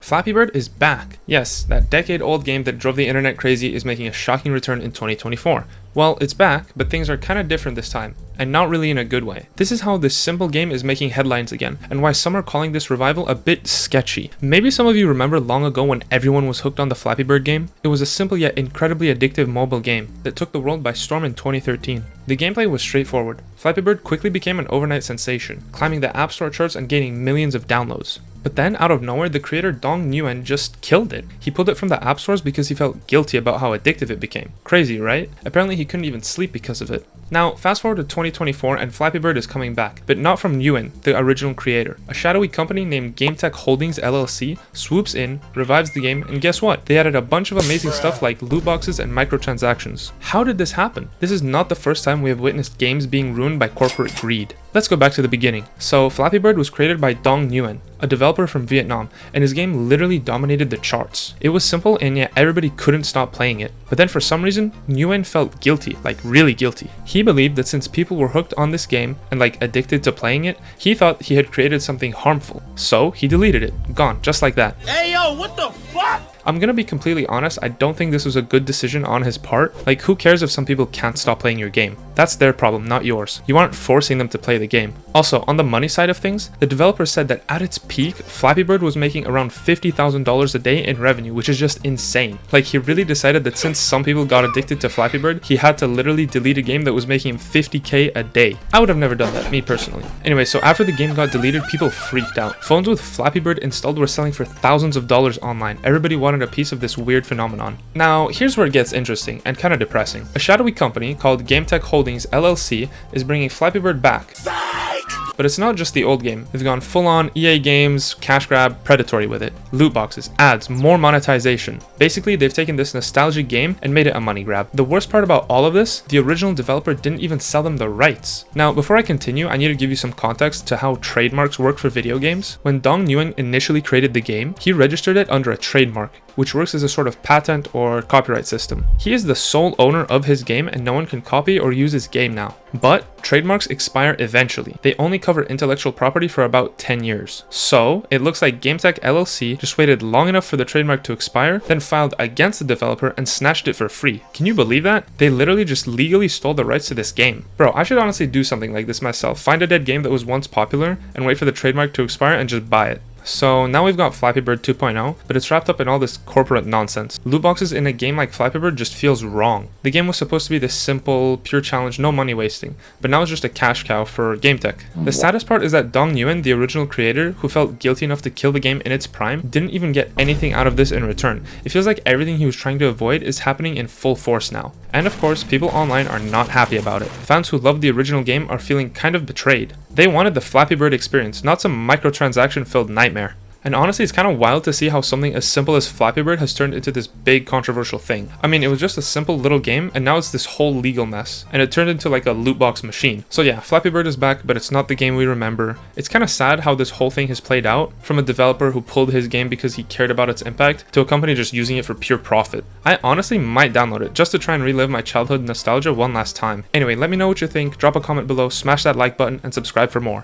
Flappy Bird is back. Yes, that decade-old game that drove the internet crazy is making a shocking return in 2024. Well, it's back, but things are kinda different this time, and not really in a good way. This is how this simple game is making headlines again, and why some are calling this revival a bit sketchy. Maybe some of you remember long ago when everyone was hooked on the Flappy Bird game? It was a simple yet incredibly addictive mobile game that took the world by storm in 2013. The gameplay was straightforward. Flappy Bird quickly became an overnight sensation, climbing the App Store charts and gaining millions of downloads. But then, out of nowhere, the creator Dong Nguyen just killed it. He pulled it from the app stores because he felt guilty about how addictive it became. Crazy, right? Apparently he couldn't even sleep because of it. Now, fast forward to 2024 and Flappy Bird is coming back, but not from Nguyen, the original creator. A shadowy company named GameTech Holdings LLC swoops in, revives the game, and guess what? They added a bunch of amazing stuff like loot boxes and microtransactions. How did this happen? This is not the first time we have witnessed games being ruined by corporate greed. Let's go back to the beginning. So, Flappy Bird was created by Dong Nguyen, a developer from Vietnam, and his game literally dominated the charts. It was simple and yet everybody couldn't stop playing it. But then for some reason, Nguyen felt guilty, like really guilty. He believed that since people were hooked on this game and like addicted to playing it, he thought he had created something harmful. So he deleted it, gone, just like that. Hey yo, what the fuck? I'm gonna be completely honest, I don't think this was a good decision on his part. Like, who cares if some people can't stop playing your game? That's their problem, not yours. You aren't forcing them to play the game. Also, on the money side of things, the developer said that at its peak, Flappy Bird was making around $50,000 a day in revenue, which is just insane. Like, he really decided that since some people got addicted to Flappy Bird, he had to literally delete a game that was making him $50K a day. I would have never done that, me personally. Anyway, so after the game got deleted, people freaked out. Phones with Flappy Bird installed were selling for thousands of dollars online. Everybody wanted a piece of this weird phenomenon. Now, here's where it gets interesting and kind of depressing. A shadowy company called GameTech Holdings LLC is bringing Flappy Bird back. But it's not just the old game. They've gone full-on EA games, cash grab, predatory with it. Loot boxes, ads, more monetization. Basically, they've taken this nostalgic game and made it a money grab. The worst part about all of this, the original developer didn't even sell them the rights. Now, before I continue, I need to give you some context to how trademarks work for video games. When Dong Nguyen initially created the game, he registered it under a trademark, which works as a sort of patent or copyright system. He is the sole owner of his game and no one can copy or use his game now. But trademarks expire eventually. They only cover intellectual property for about 10 years. So it looks like GameTech LLC just waited long enough for the trademark to expire, then filed against the developer and snatched it for free. Can you believe that? They literally just legally stole the rights to this game. Bro, I should honestly do something like this myself. Find a dead game that was once popular and wait for the trademark to expire and just buy it. So now we've got Flappy Bird 2.0, but it's wrapped up in all this corporate nonsense. Loot boxes in a game like Flappy Bird just feels wrong. The game was supposed to be this simple, pure challenge, no money wasting, but now it's just a cash cow for GameTech. The saddest part is that Dong Nguyen, the original creator, who felt guilty enough to kill the game in its prime, didn't even get anything out of this in return. It feels like everything he was trying to avoid is happening in full force now. And of course, people online are not happy about it. Fans who loved the original game are feeling kind of betrayed. They wanted the Flappy Bird experience, not some microtransaction-filled nightmare. And honestly, it's kind of wild to see how something as simple as Flappy Bird has turned into this big controversial thing. I mean, it was just a simple little game, and now it's this whole legal mess. And it turned into like a loot box machine. So yeah, Flappy Bird is back, but it's not the game we remember. It's kind of sad how this whole thing has played out, from a developer who pulled his game because he cared about its impact, to a company just using it for pure profit. I honestly might download it, just to try and relive my childhood nostalgia one last time. Anyway, let me know what you think, drop a comment below, smash that like button, and subscribe for more.